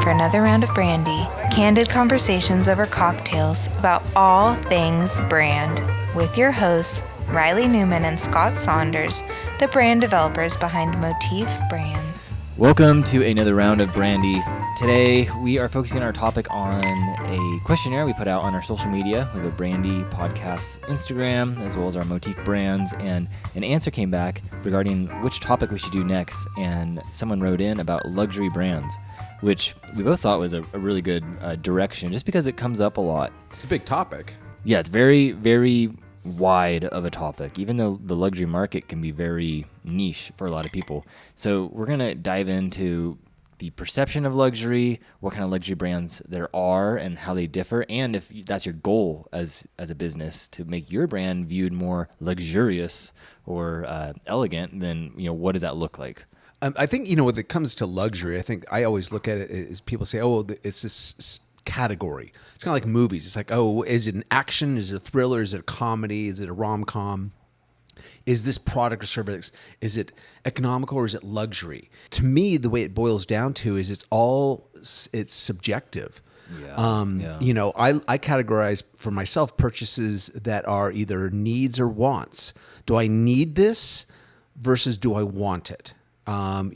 for another round of Brandy. Candid conversations over cocktails about all things brand with your hosts, Reilly Newman and Scott Saunders, the brand developers behind Motif Brands. Welcome to another round of Brandy. Today, we are focusing our topic on a questionnaire we put out on our social media. We have a Brandy podcast Instagram, as well as our Motif Brands, and an answer came back regarding which topic we should do next, and someone wrote in about luxury brands, which we both thought was a really good direction, just because it comes up a lot. It's a big topic. Yeah, it's very, very wide of a topic, even though the luxury market can be very niche for a lot of people. So we're going to dive into the perception of luxury, what kind of luxury brands there are and how they differ, and if that's your goal as a business to make your brand viewed more luxurious or elegant, then what does that look like? I think, when it comes to luxury, I think I always look at it as people say, oh, it's this category. It's kind of like movies. It's like, oh, is it an action? Is it a thriller? Is it a comedy? Is it a rom-com? Is this product or service, is it economical or is it luxury? To me, the way it boils down to is it's subjective. Yeah. I categorize for myself purchases that are either needs or wants. Do I need this versus do I want it? And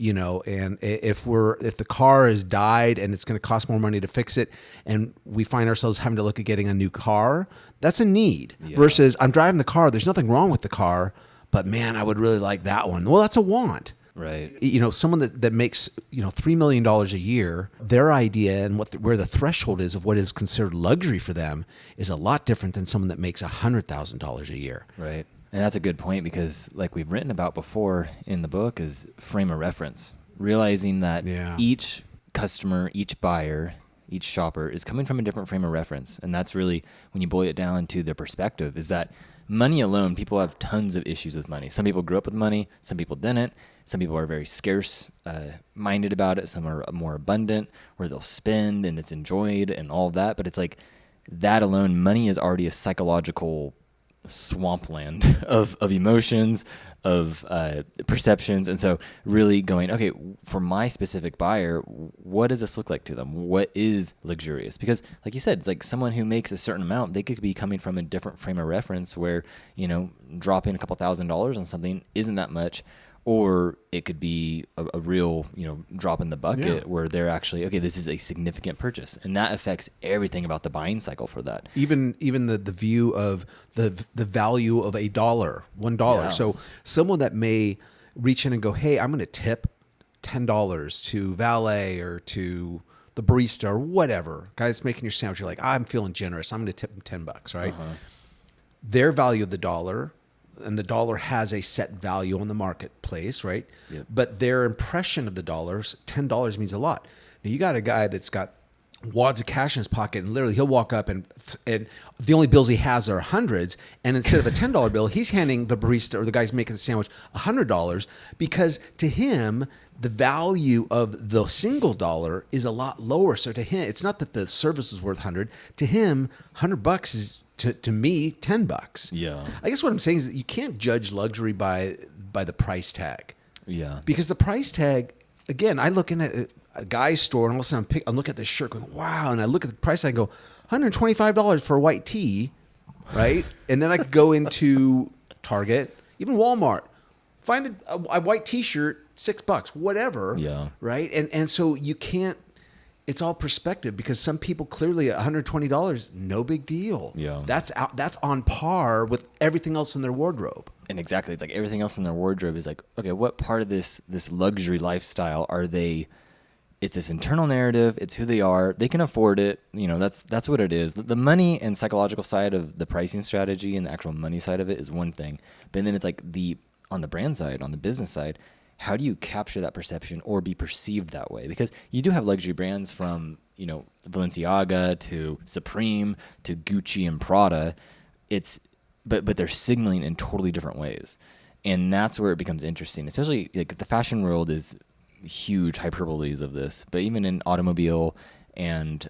if the car has died and it's going to cost more money to fix it, and we find ourselves having to look at getting a new car, that's a need. Yeah. Versus I'm driving the car, there's nothing wrong with the car, but man, I would really like that one. Well, that's a want. Right. Someone that makes $3 million a year, their idea and where the threshold is of what is considered luxury for them is a lot different than someone that makes $100,000 a year. Right. And that's a good point, because like we've written about before in the book is frame of reference, realizing that each customer, each buyer, each shopper is coming from a different frame of reference. And that's really, when you boil it down to their perspective, is that money alone, people have tons of issues with money. Some people grew up with money, some people didn't. Some people are very scarce minded about it. Some are more abundant, where they'll spend and it's enjoyed and all of that. But it's like that alone, money is already a psychological swampland of emotions, of perceptions. And so really going, okay, for my specific buyer, what does this look like to them? What is luxurious? Because like you said, it's like someone who makes a certain amount, they could be coming from a different frame of reference where, dropping a couple $1,000s on something isn't that much. Or it could be a real, drop in the bucket where they're actually, okay, this is a significant purchase. And that affects everything about the buying cycle for that. Even the view of the value of $1. Yeah. So someone that may reach in and go, hey, I'm going to tip $10 to valet or to the barista or whatever. Guy that's making your sandwich, you're like, I'm feeling generous. I'm going to tip him $10, right? Uh-huh. Their value of the dollar, and the dollar has a set value on the marketplace, right? Yep. But their impression of the dollars, $10 means a lot. Now you got a guy that's got wads of cash in his pocket, and literally he'll walk up and the only bills he has are hundreds, and instead of a $10 bill, he's handing the barista or the guy's making the sandwich $100, because to him, the value of the single dollar is a lot lower. So to him, it's not that the service is worth 100. To him, $100 is, to me, $10. Yeah. I guess what I'm saying is that you can't judge luxury by the price tag. Yeah. Because the price tag, again, I look in at a guy's store and all of a sudden I'm looking at this shirt going, wow. And I look at the price tag and go, $125 for a white tee, right? And then I could go into Target, even Walmart, find a white t-shirt, $6, whatever. Yeah. Right? And so you can't, it's all perspective, because some people clearly $120, no big deal. Yeah. That's on par with everything else in their wardrobe. And exactly, it's like everything else in their wardrobe is like, okay, what part of this luxury lifestyle are they? It's this internal narrative. It's who they are. They can afford it. That's what it is. The money and psychological side of the pricing strategy and the actual money side of it is one thing. But then it's like on the brand side, on the business side, how do you capture that perception or be perceived that way? Because you do have luxury brands from, Balenciaga to Supreme to Gucci and Prada. But they're signaling in totally different ways. And that's where it becomes interesting, especially like the fashion world is huge hyperboles of this, but even in automobile and,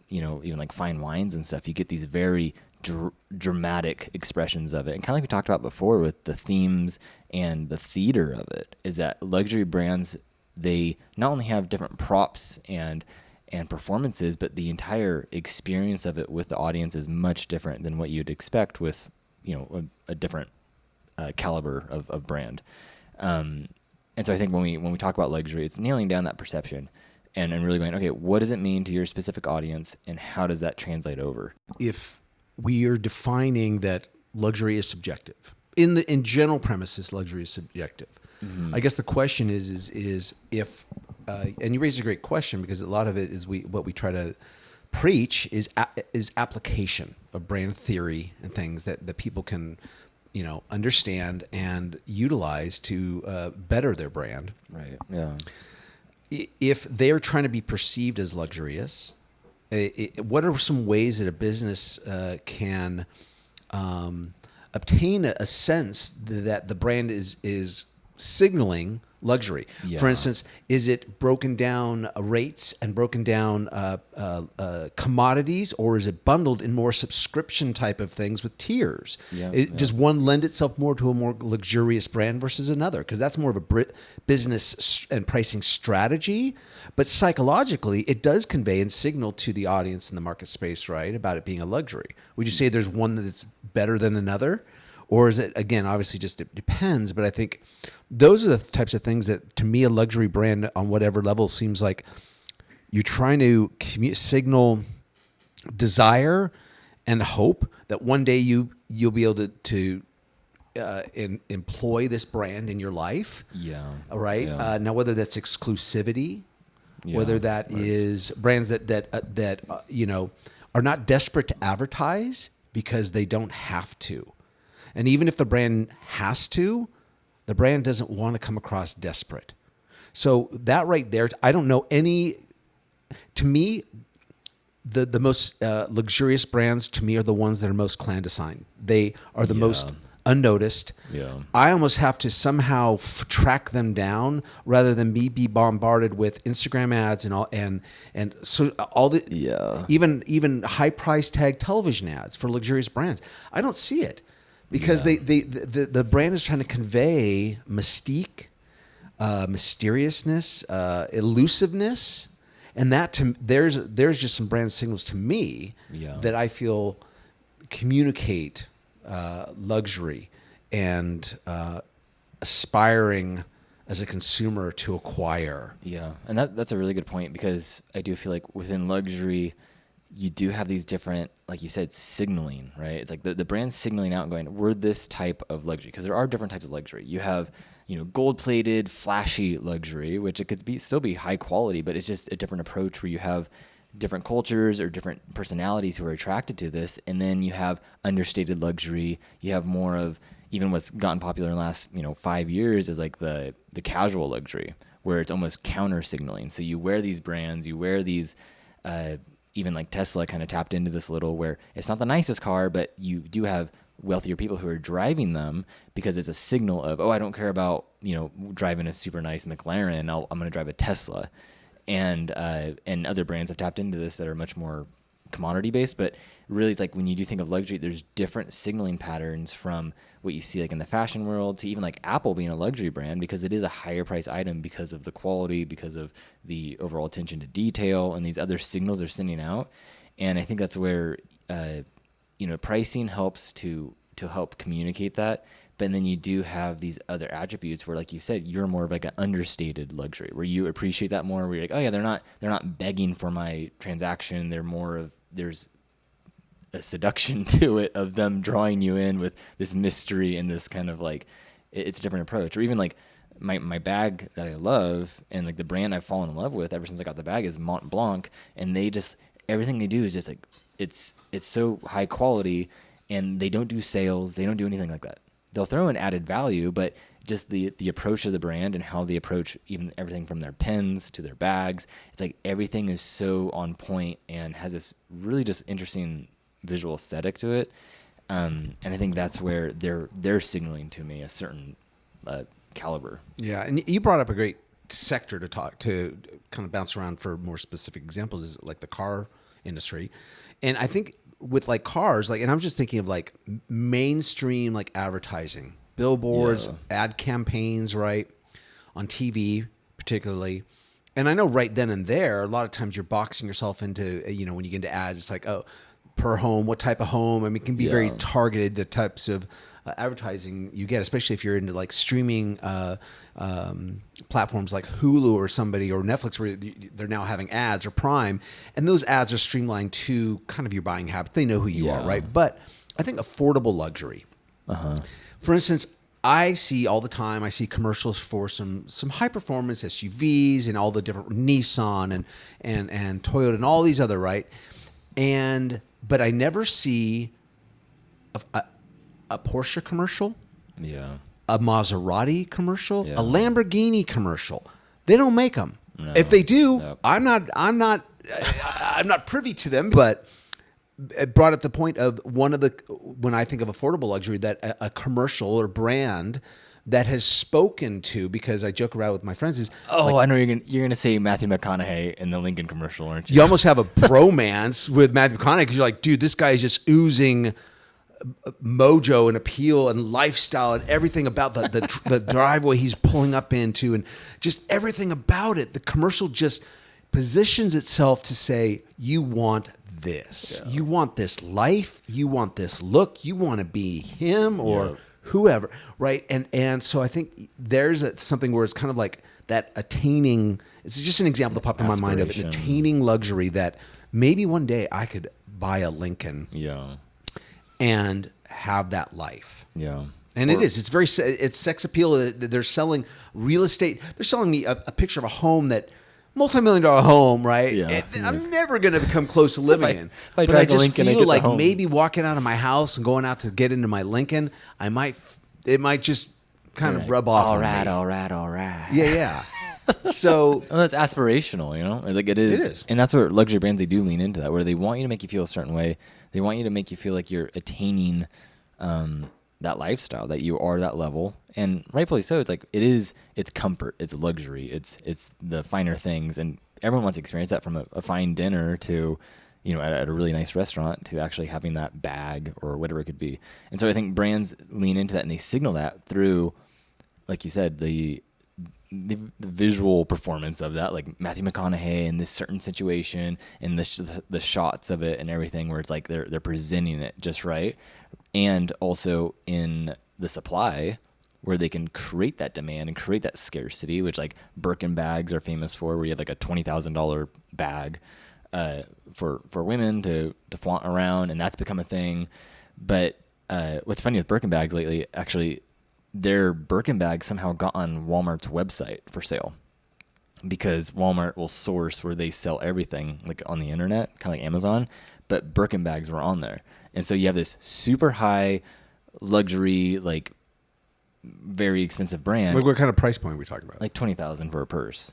even like fine wines and stuff, you get these very dramatic expressions of it. And kind of like we talked about before with the themes and the theater of it, is that luxury brands, they not only have different props and and performances, but the entire experience of it with the audience is much different than what you'd expect with, a different caliber of brand. And so I think when we talk about luxury, it's nailing down that perception and really going, okay, what does it mean to your specific audience and how does that translate over? If we are defining that luxury is subjective, in general premises, luxury is subjective. Mm-hmm. I guess the question is if, and you raise a great question, because a lot of it is what we try to preach is application of brand theory and things that people can, understand and utilize to better their brand. Right. Yeah. If they're trying to be perceived as luxurious, what are some ways that a business can obtain a sense that the brand is signaling luxury? Yeah. For instance, is it broken down rates and broken down commodities, or is it bundled in more subscription type of things with tiers? Does one lend itself more to a more luxurious brand versus another? Because that's more of a business and pricing strategy, but psychologically, it does convey and signal to the audience in the market space, right, about it being a luxury. Would you say there's one that's better than another? Or is it, again, obviously just it depends, but I think those are the types of things that, to me, a luxury brand on whatever level seems like you're trying to signal desire and hope that one day you'll be able to employ this brand in your life. Yeah. All right. Yeah. Now, whether that's exclusivity, whether that is brands that are not desperate to advertise because they don't have to. And even if the brand has to, the brand doesn't want to come across desperate. So that right there, I don't know any, to me, the most luxurious brands to me are the ones that are most clandestine. They are the most unnoticed. Yeah. I almost have to somehow track them down rather than me be bombarded with Instagram ads and so all the even high price tag television ads for luxurious brands. I don't see it. Because the brand is trying to convey mystique, mysteriousness, elusiveness, and that there's just some brand signals to me that I feel communicate luxury and aspiring as a consumer to acquire. Yeah, and that's a really good point, because I do feel like within luxury, you do have these different, like you said, signaling, right? It's like the brand's signaling out and going, we're this type of luxury, because there are different types of luxury. You have, gold-plated, flashy luxury, which it could still be high quality, but it's just a different approach where you have different cultures or different personalities who are attracted to this. And then you have understated luxury. You have more of even what's gotten popular in the last, 5 years is like the casual luxury, where it's almost counter signaling. So you wear these brands, you wear these, even like Tesla kind of tapped into this a little, where it's not the nicest car, but you do have wealthier people who are driving them because it's a signal of, I don't care about, driving a super nice McLaren. I'm going to drive a Tesla. And other brands have tapped into this that are much more commodity based, but really it's like when you do think of luxury, there's different signaling patterns from what you see like in the fashion world to even like Apple being a luxury brand, because it is a higher price item because of the quality, because of the overall attention to detail, and these other signals they're sending out. And I think that's where pricing helps to help communicate that. But then you do have these other attributes where, like you said, you're more of like an understated luxury, where you appreciate that more, where you're like, oh yeah, they're not begging for my transaction. They're more of, there's a seduction to it of them drawing you in with this mystery and this kind of like, it's a different approach. Or even like my bag that I love and like the brand I've fallen in love with ever since I got the bag is Mont Blanc. And they just, everything they do is just like, it's so high quality, and they don't do sales. They don't do anything like that. They'll throw in added value, but just the approach of the brand and how they approach even everything from their pens to their bags, it's like everything is so on point and has this really just interesting visual aesthetic to it. And I think that's where they're signaling to me a certain caliber. Yeah, and you brought up a great sector to kind of bounce around for more specific examples, is like the car industry. And I think with like cars, like, and I'm just thinking of like mainstream, like advertising, billboards, ad campaigns, right? On TV, particularly, And I know right then and there, a lot of times you're boxing yourself into, when you get into ads, it's like, oh, per home, what type of home? I mean, it can be very targeted, the types of advertising you get, especially if you're into like streaming platforms like Hulu or somebody or Netflix, where they're now having ads, or Prime. And those ads are streamlined to kind of your buying habit. They know who you are, right? But I think affordable luxury. For instance, I see all the time, I see commercials for some high performance SUVs and all the different Nissan and Toyota and all these other, right? But I never see a Porsche commercial, a Maserati commercial, a Lamborghini commercial. They don't make them. No. If they do, I'm not privy to them, but it brought up the point of when I think of affordable luxury, that a commercial or brand that has spoken to, because I joke around with my friends, is I know you're gonna say Matthew McConaughey in the Lincoln commercial, aren't you? You almost have a bromance with Matthew McConaughey, because you're like, dude, this guy is just oozing mojo and appeal and lifestyle and everything about the driveway he's pulling up into, and just everything about it. The commercial just positions itself to say, you want this. You want this life. You want this look. You want to be him or whoever, right? And so I think there's something where it's kind of like that attaining. It's just an example that popped in my mind of an attaining luxury that maybe one day I could buy a Lincoln, and have that life. And it's sex appeal. They're selling real estate. They're selling me a picture of a home that. Multi-million-dollar home, right? I'm never going to become close to living in. But I just feel like maybe walking out of my house and going out to get into my Lincoln, it might just kind of rub off on me. All right. Yeah. So that's aspirational, Like it is. And that's where luxury brands, they do lean into that, where they want you to make you feel a certain way. They want you to make you feel like you're attaining that lifestyle, that you are that level. And rightfully so. It's like it's comfort, it's luxury, it's the finer things, and everyone wants to experience that, from a fine dinner to at a really nice restaurant to actually having that bag or whatever it could be. And so I think brands lean into that, and they signal that through, like you said, the visual performance of that, like Matthew McConaughey in this certain situation, and the shots of it and everything, where it's like they're presenting it just right. And also in the supply, where they can create that demand and create that scarcity, which like Birkin bags are famous for, where you have like a $20,000 bag for women to flaunt around, and that's become a thing. But what's funny with Birkin bags lately, actually, their Birkin bags somehow got on Walmart's website for sale, because Walmart will source where they sell everything, like on the internet, kind of like Amazon, but Birkin bags were on there. And so you have this super high luxury, like very expensive brand. Like what kind of price point are we talking about? Like $20,000 for a purse.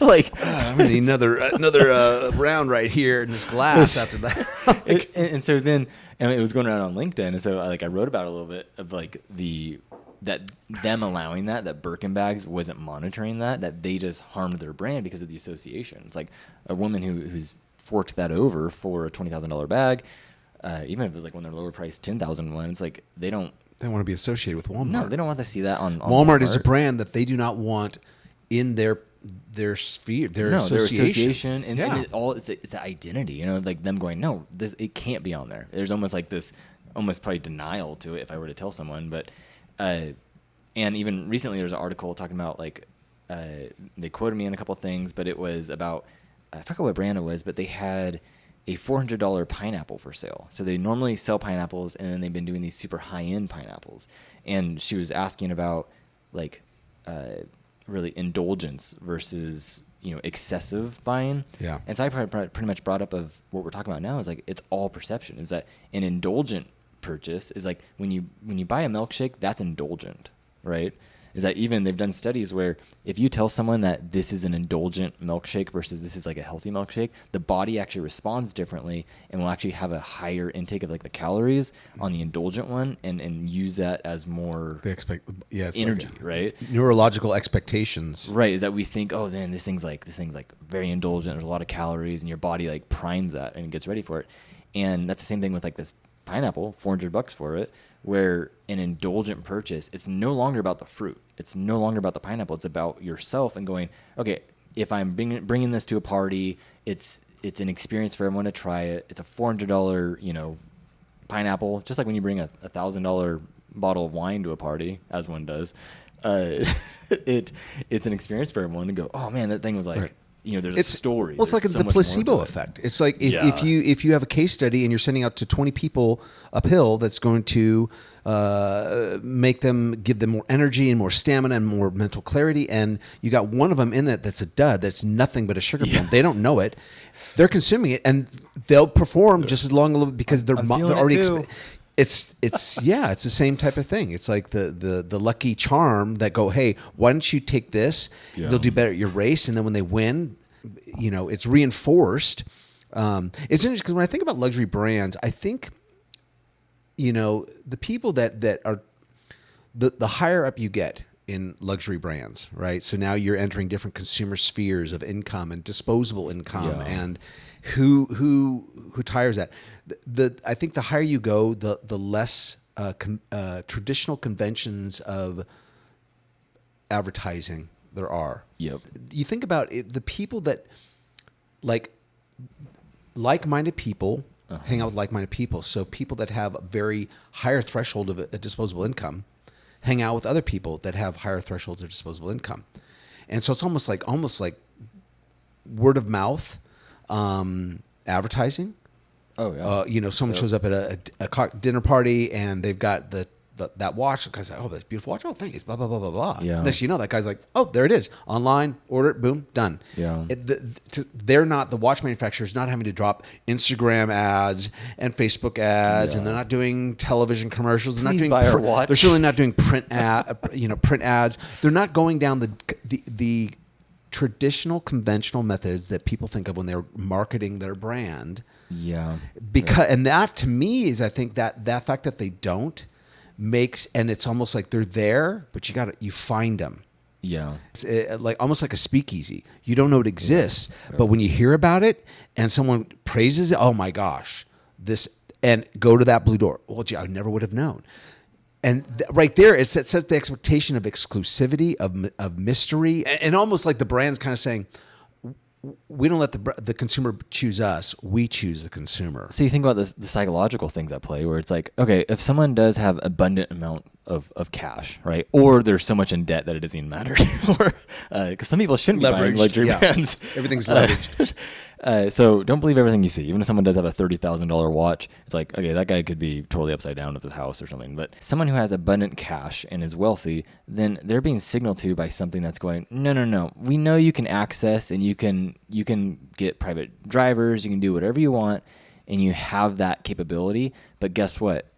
Like I'm gonna need another round right here in this glass after that. And so then, and it was going around on LinkedIn, and so I wrote about it a little bit of like them allowing that Birkin bags wasn't monitoring that they just harmed their brand because of the association. It's like a woman who's forked that over for a $20,000 bag, even if it's like one of their lower priced $10,000 one. It's like they don't want to be associated with Walmart. No, they don't want to see that on Walmart. Is a brand that they do not want in their sphere, their association. And it's the identity, like them going, no, it can't be on there. There's almost like this, almost probably denial to it if I were to tell someone. But and even recently there was an article talking about like they quoted me on a couple of things, but it was about, I forgot what brand it was, but they had a $400 pineapple for sale. So they normally sell pineapples, and then they've been doing these super high-end pineapples. And she was asking about like really indulgence versus excessive buying. Yeah. And so I pretty much brought up of what we're talking about now is like it's all perception. Is that an indulgent purchase is like when you buy a milkshake, that's indulgent, right? Is that even they've done studies where if you tell someone that this is an indulgent milkshake versus this is like a healthy milkshake, the body actually responds differently and will actually have a higher intake of like the calories on the indulgent one and use that as more energy, like right? Neurological expectations. Right. Is that we think, oh man, this thing's like very indulgent. There's a lot of calories, and your body like primes that and gets ready for it. And that's the same thing with like this pineapple, $400 for it, where an indulgent purchase, it's no longer about the fruit. it's no longer about the pineapple. It's about yourself and going, okay, if I'm bringing this to a party, it's an experience for everyone to try it. It's a $400, pineapple, just like when you bring a $1,000 bottle of wine to a party, as one does. It's an experience for everyone to go, oh man, that thing was like, right. There's a story. Well, it's like the placebo effect. It's like if you have a case study and you're sending out to 20 people a pill that's going to give them more energy and more stamina and more mental clarity, and you got one of them in that's a dud, that's nothing but a sugar pill. They don't know it. They're consuming it, and they'll perform just as long because they're already. It's the same type of thing. It's like the lucky charm that go, hey, why don't you take this? You'll do better at your race, and then when they win, it's reinforced. It's interesting because when I think about luxury brands, I think, the people that are the higher up you get in luxury brands, right? So now you're entering different consumer spheres of income and disposable income, and who tires that. I think the higher you go, the less traditional conventions of advertising there are. Yep. You think about it, the people that like-minded people hang out with like-minded people. So people that have a very higher threshold of a disposable income hang out with other people that have higher thresholds of disposable income. And so it's almost like word of mouth advertising. Oh yeah. Someone shows up at a dinner party and they've got that watch. The guy's like, oh, that's a beautiful watch. Oh, thank you. Blah, blah, blah, blah, blah. Yeah. Unless that guy's like, oh, there it is. Online, order it, boom, done. Yeah. The watch manufacturer's not having to drop Instagram ads and Facebook ads, and they're not doing television commercials. They're Please not buy our doing watch. They're certainly not doing print ads. They're not going down the traditional conventional methods that people think of when they're marketing their brand. Yeah. And that to me is, I think that fact that they don't and it's almost like they're there, but you find them. Yeah. It's almost like a speakeasy. You don't know it exists, but when you hear about it and someone praises it, oh my gosh, and go to that blue door. Well, gee, I never would have known. And right there, it sets the expectation of exclusivity, of mystery, and almost like the brand's kind of saying, we don't let the consumer choose us. We choose the consumer. So you think about the psychological things at play, where it's like, okay, if someone does have abundant amount of cash, right, or there's so much in debt that it doesn't even matter, because some people shouldn't be buying luxury brands. Everything's leveraged. So don't believe everything you see. Even if someone does have a $30,000 watch, it's like, okay, that guy could be totally upside down with his house or something. But someone who has abundant cash and is wealthy, then they're being signaled to by something that's going, no. We know you can access and you can get private drivers, you can do whatever you want, and you have that capability. But guess what?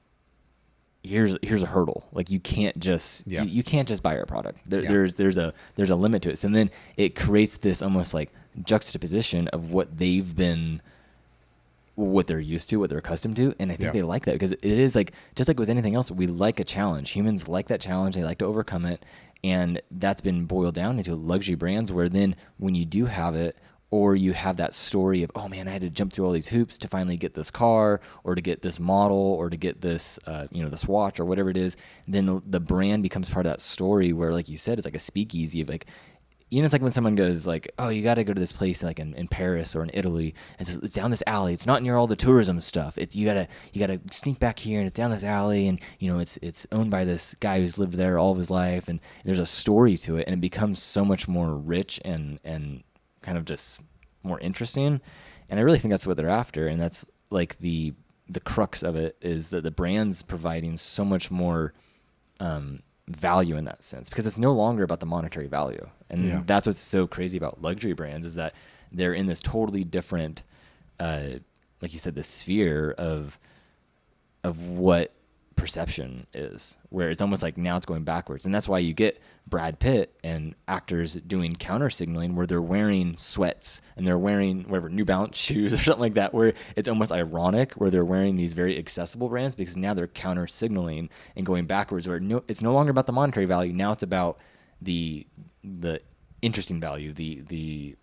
Here's a hurdle. Like you can't just you can't just buy our product. There's a limit to it. So then it creates this almost like juxtaposition of what they're used to, what they're accustomed to, and I think they like that because it is like just like with anything else, we like a challenge. Humans like that challenge. They like to overcome it, and that's been boiled down into luxury brands. Where then when you do have it, or you have that story of, oh man, I had to jump through all these hoops to finally get this car, or to get this model, or to get this, this watch, or whatever it is. Then the brand becomes part of that story. Where, like you said, it's like a speakeasy of like, it's like when someone goes like, oh, you got to go to this place like in Paris or in Italy. It's down this alley. It's not near all the tourism stuff. You gotta sneak back here, and it's down this alley, and it's owned by this guy who's lived there all of his life, and there's a story to it, and it becomes so much more rich and kind of just more interesting. And I really think that's what they're after, and that's like the crux of it, is that the brand's providing so much more value in that sense, because it's no longer about the monetary value. And that's what's so crazy about luxury brands, is that they're in this totally different like you said, the sphere of what perception is, where it's almost like now it's going backwards. And that's why you get Brad Pitt and actors doing counter signaling where they're wearing sweats and they're wearing whatever New Balance shoes or something like that, where it's almost ironic, where they're wearing these very accessible brands because now they're counter signaling and going backwards, where it's no longer about the monetary value. Now it's about the interesting value, the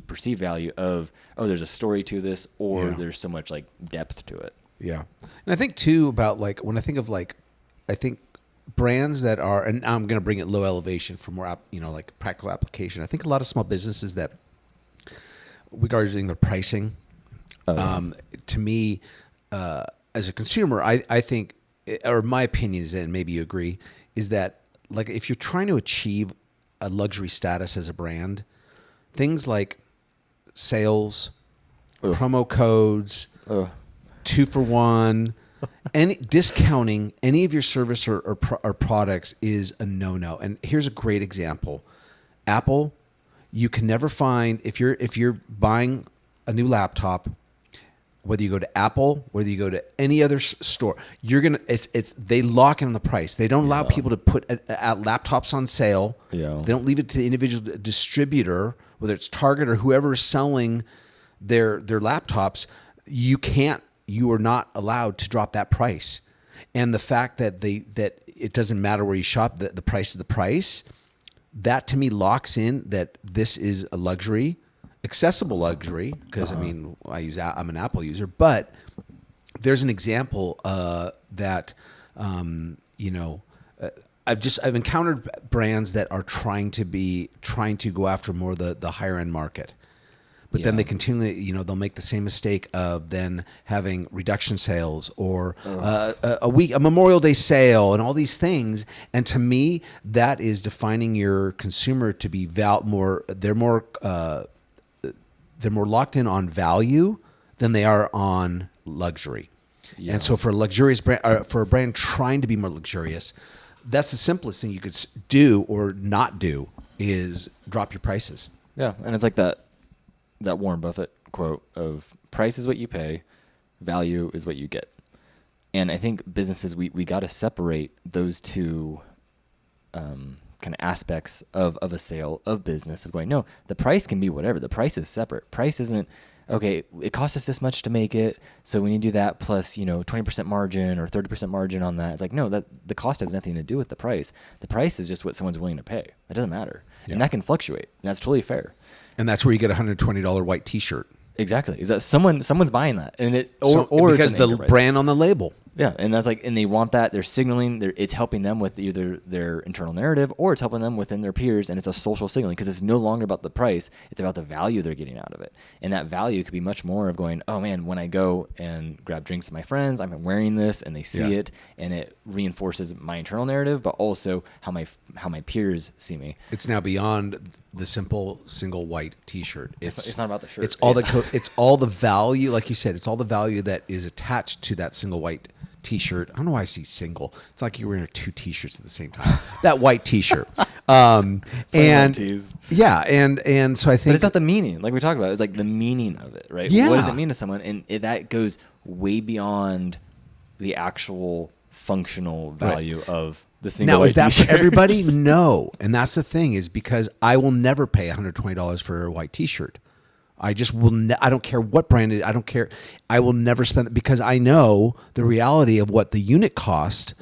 perceived value of, oh, there's a story to this, or there's so much like depth to it. Yeah. And I think too about like, when I think of like, I think brands that are, and I'm going to bring it low elevation for more, like practical application. I think a lot of small businesses that, regarding their pricing, to me, as a consumer, I think, or my opinion is, and maybe you agree, is that like if you're trying to achieve a luxury status as a brand, things like sales, promo codes, 2-for-1, any discounting any of your service or products is a no-no. And here's a great example. Apple, you can never find, if you're buying a new laptop, whether you go to Apple, whether you go to any other store, you're gonna they lock in on the price. They don't allow people to put laptops on sale. Yeah. They don't leave it to the individual distributor, whether it's Target or whoever is selling their laptops. You are not allowed to drop that price. And the fact that it doesn't matter where you shop, the price is the price. That to me locks in that this is a luxury. Accessible luxury, because I'm an Apple user, but there's an example that I've encountered brands that are trying to go after more the higher end market, but then they continually they'll make the same mistake of then having reduction sales or a Memorial Day sale and all these things, and to me that is defining your consumer to be they're more locked in on value than they are on luxury. Yeah. And so for a luxurious brand, for a brand trying to be more luxurious, that's the simplest thing you could do or not do is drop your prices. Yeah. And it's like that Warren Buffett quote of price is what you pay, value is what you get. And I think businesses, we got to separate those two kind of aspects of a sale, of business, of going, no, the price can be whatever. The price is separate. Price isn't, okay, it costs us this much to make it, so we need to do that plus, 20% margin or 30% margin on that. It's like, no, that the cost has nothing to do with the price. The price is just what someone's willing to pay. It doesn't matter. Yeah. And that can fluctuate. And that's totally fair. And that's where you get a $120 white t-shirt. Exactly. Is that someone's buying that, and because the brand on the label. Yeah, and that's like, and they want that. They're signaling. It's helping them with either their internal narrative or it's helping them within their peers, and it's a social signaling because it's no longer about the price. It's about the value they're getting out of it, and that value could be much more of going, oh man, when I go and grab drinks with my friends, I'm wearing this, and they see it, and it reinforces my internal narrative, but also how my peers see me. It's now beyond the simple single white T-shirt. It's not about the shirt. It's all it's all the value, like you said. It's all the value that is attached to that single white T-shirt. I don't know why I see single. It's like you're wearing 2 T-shirts at the same time. That white T-shirt, and so I think, but it's not the meaning, like we talked about. It's like the meaning of it, right? Yeah. What does it mean to someone? And that goes way beyond the actual functional value of the single. Now, white is that T-shirt for everybody? No, and that's the thing, is because I will never pay $120 for a white T-shirt. I just will. I don't care what brand it is. I don't care. I will never spend it because I know the reality of what the unit cost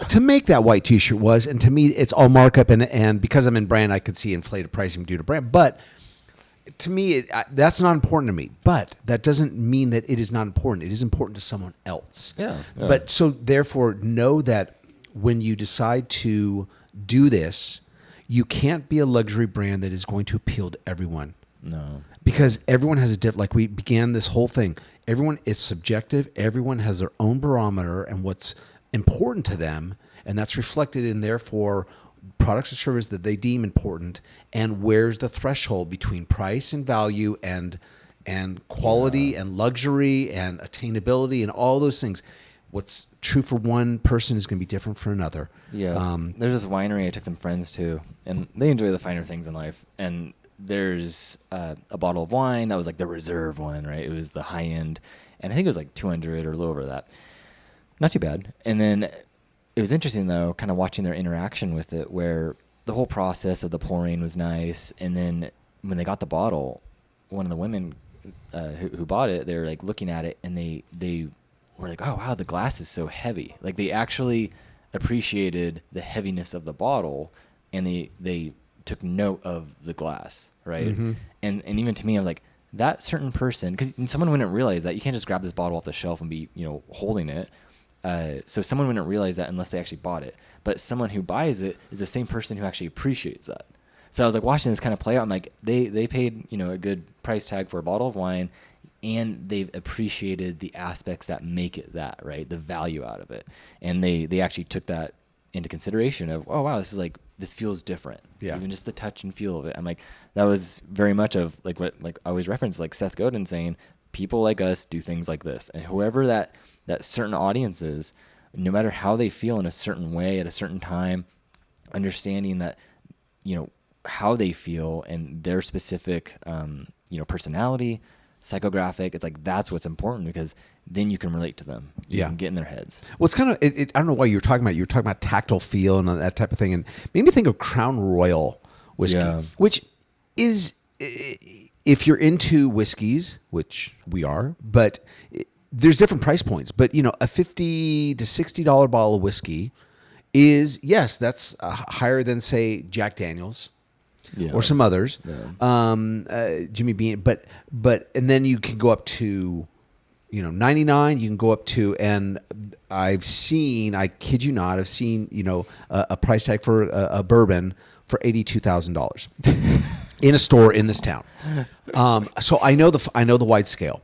to make that white T-shirt was, and to me, it's all markup. And because I'm in brand, I could see inflated pricing due to brand. But to me, that's not important to me. But that doesn't mean that it is not important. It is important to someone else. Yeah. But so therefore, know that when you decide to do this, you can't be a luxury brand that is going to appeal to everyone. No. Because everyone has a different, like we began this whole thing, everyone is subjective. Everyone has their own barometer and what's important to them. And that's reflected in, therefore, products or services that they deem important. And where's the threshold between price and value and quality and luxury and attainability and all those things. What's true for one person is going to be different for another. Yeah. There's this winery I took some friends to, and they enjoy the finer things in life. And there's a bottle of wine that was like the reserve one, right? It was the high end, and I think it was like 200 or a little over that. Not too bad. And then it was interesting though, kind of watching their interaction with it, where the whole process of the pouring was nice. And then when they got the bottle, one of the women who bought it, they were like looking at it, and they were like, oh wow, the glass is so heavy. Like they actually appreciated the heaviness of the bottle, and they took note of the glass, right? Mm-hmm. And even to me, I'm like, that certain person, because someone wouldn't realize that you can't just grab this bottle off the shelf and be, holding it. So someone wouldn't realize that unless they actually bought it. But someone who buys it is the same person who actually appreciates that. So I was like watching this kind of play out. I'm like, they paid, a good price tag for a bottle of wine, and they've appreciated the aspects that make it that, right? The value out of it. And they actually took that into consideration of, oh wow, this feels different. Yeah. Even just the touch and feel of it. I'm like, that was very much of like what I always reference, like Seth Godin saying, people like us do things like this. And whoever that certain audience is, no matter how they feel in a certain way at a certain time, understanding that, how they feel and their specific, personality, psychographic, it's like, that's what's important, because then you can relate to them. You can get in their heads. Well, it's kind of, I don't know why you were talking about tactile feel and that type of thing. And made me think of Crown Royal whiskey, which is, if you're into whiskeys, which we are, but there's different price points. But, a $50 to $60 bottle of whiskey is, yes, that's higher than, say, Jack Daniels. Or some others, Jimmy Beam, but and then you can go up to, 99. You can go up to, and I kid you not, I've seen a price tag for a bourbon for $82,000 in a store in this town. So I know the wide scale,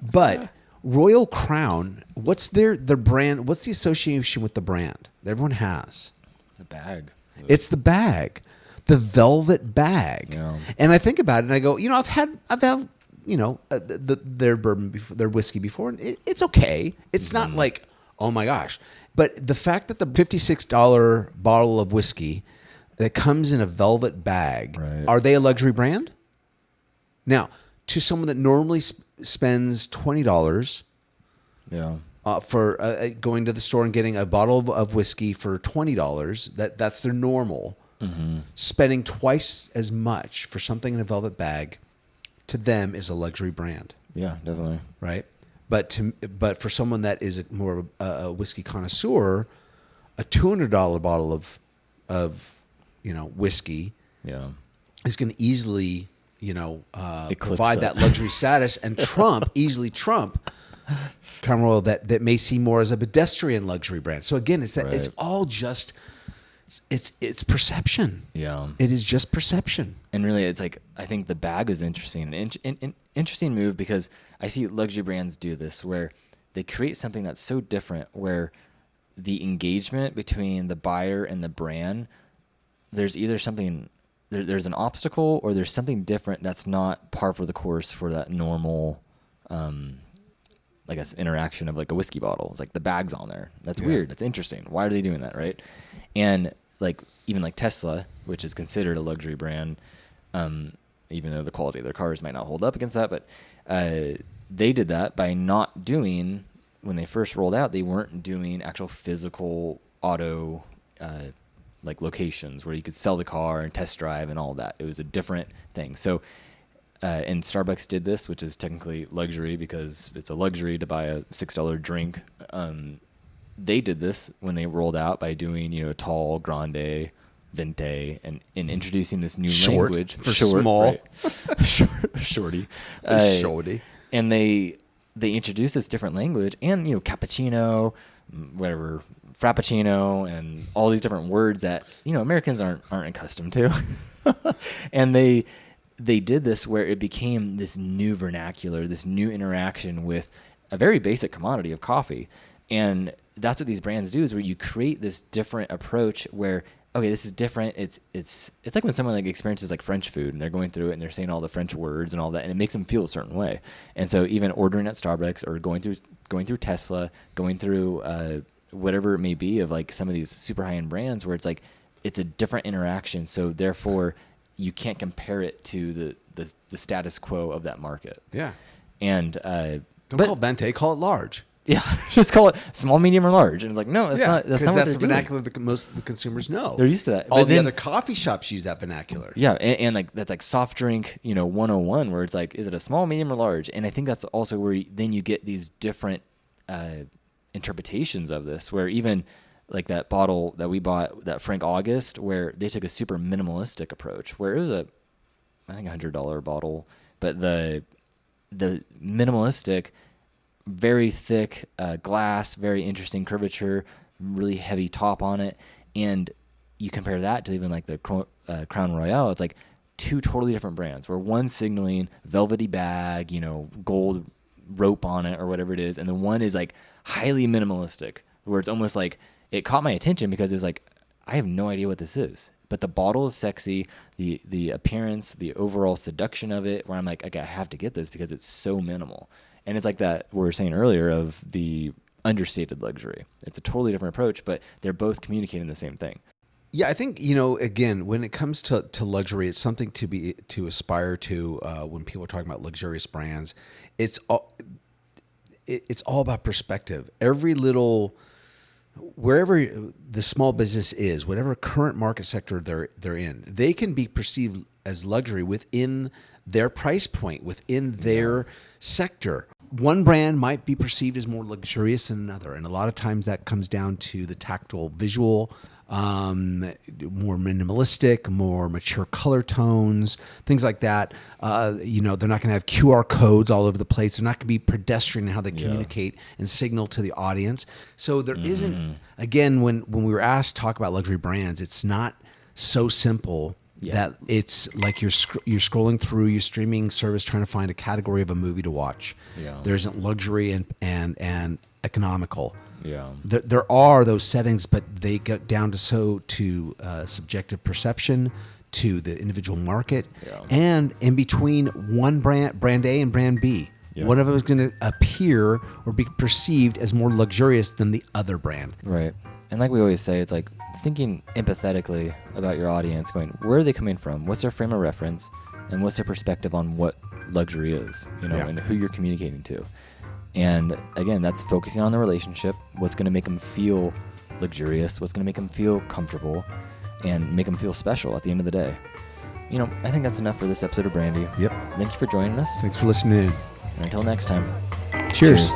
but Royal Crown, what's their brand? What's the association with the brand that everyone has? The bag. It's the bag. The velvet bag. Yeah. And I think about it and I go, I've had their bourbon before, their whiskey before, and it's okay. It's not like, oh my gosh. But the fact that the $56 bottle of whiskey that comes in a velvet bag, are they a luxury brand? Now, to someone that normally spends $20 for going to the store and getting a bottle of whiskey for $20, that's their normal. Mm-hmm. Spending twice as much for something in a velvet bag, to them, is a luxury brand. Yeah, definitely. Right, but for someone that is more of a whiskey connoisseur, a $200 bottle of whiskey, is going to easily provide that luxury status and easily trump Crown Royal that may see more as a pedestrian luxury brand. So again, it's all just. It's perception. Yeah, it is just perception. And really, it's like, I think the bag is interesting, an interesting move, because I see luxury brands do this where they create something that's so different, where the engagement between the buyer and the brand, there's either something, there's an obstacle, or there's something different that's not par for the course for that normal, I guess, interaction of like a whiskey bottle. It's like the bag's on there. That's weird. That's interesting. Why are they doing that, right? And even like Tesla, which is considered a luxury brand, even though the quality of their cars might not hold up against that, but they did that by not doing, when they first rolled out, they weren't doing actual physical auto locations where you could sell the car and test drive and all that. It was a different thing. So and Starbucks did this, which is technically luxury because it's a luxury to buy a $6 drink. They did this when they rolled out by doing, tall, grande, vente, and introducing this new language for small, right? Shorty, shorty, and they introduced this different language, and cappuccino, whatever, frappuccino, and all these different words that Americans aren't accustomed to, and they did this where it became this new vernacular, this new interaction with a very basic commodity of coffee. And that's what these brands do, is where you create this different approach where, okay, this is different. It's like when someone experiences French food and they're going through it and they're saying all the French words and all that, and it makes them feel a certain way. And so even ordering at Starbucks or going through Tesla, going through whatever it may be of some of these super high-end brands where it's it's a different interaction. So therefore you can't compare it to the status quo of that market. Yeah. And don't call it vente, call it large. Yeah, just call it small, medium, or large. And it's no, that's not. That's not what that's the doing. vernacular that most of the consumers know. They're used to that. All the other coffee shops use that vernacular. Yeah, and that's soft drink, 101, where it's is it a small, medium, or large? And I think that's also where then you get these different interpretations of this, where even that bottle that we bought, that Frank August, where they took a super minimalistic approach, where it was I think $100 bottle, but the minimalistic very thick glass, very interesting curvature, really heavy top on it. And you compare that to even like the Crown Royale, it's like two totally different brands where one's signaling velvety bag, gold rope on it or whatever it is. And the one is like highly minimalistic, where it's almost like it caught my attention because it was like, I have no idea what this is. But the bottle is sexy, the appearance, the overall seduction of it, where I'm like, okay, I have to get this because it's so minimal. And it's like that we were saying earlier of the understated luxury. It's a totally different approach, but they're both communicating the same thing. Yeah, I think, again, when it comes to luxury, it's something to aspire to when people are talking about luxurious brands. It's all about perspective. Every little, wherever the small business is, whatever current market sector they're in, they can be perceived as luxury within their price point, within their sector. One brand might be perceived as more luxurious than another, and a lot of times that comes down to the tactile visual, more minimalistic, more mature color tones, things like that. They're not going to have QR codes all over the place. They're not going to be pedestrian in how they communicate and signal to the audience. So there isn't, again, when we were asked to talk about luxury brands, it's not so simple that it's like you're scrolling through your streaming service trying to find a category of a movie to watch. There isn't luxury and economical. There are those settings, but they get down to subjective perception, to the individual market, and in between one brand A and brand B. One of them is going to appear or be perceived as more luxurious than the other brand. Right. And like we always say, it's like thinking empathetically about your audience, going, where are they coming from? What's their frame of reference? And what's their perspective on what luxury is, and who you're communicating to. And again, that's focusing on the relationship, what's going to make them feel luxurious, what's going to make them feel comfortable, and make them feel special at the end of the day. I think that's enough for this episode of Brandy. Yep. Thank you for joining us. Thanks for listening in. And until next time. Cheers.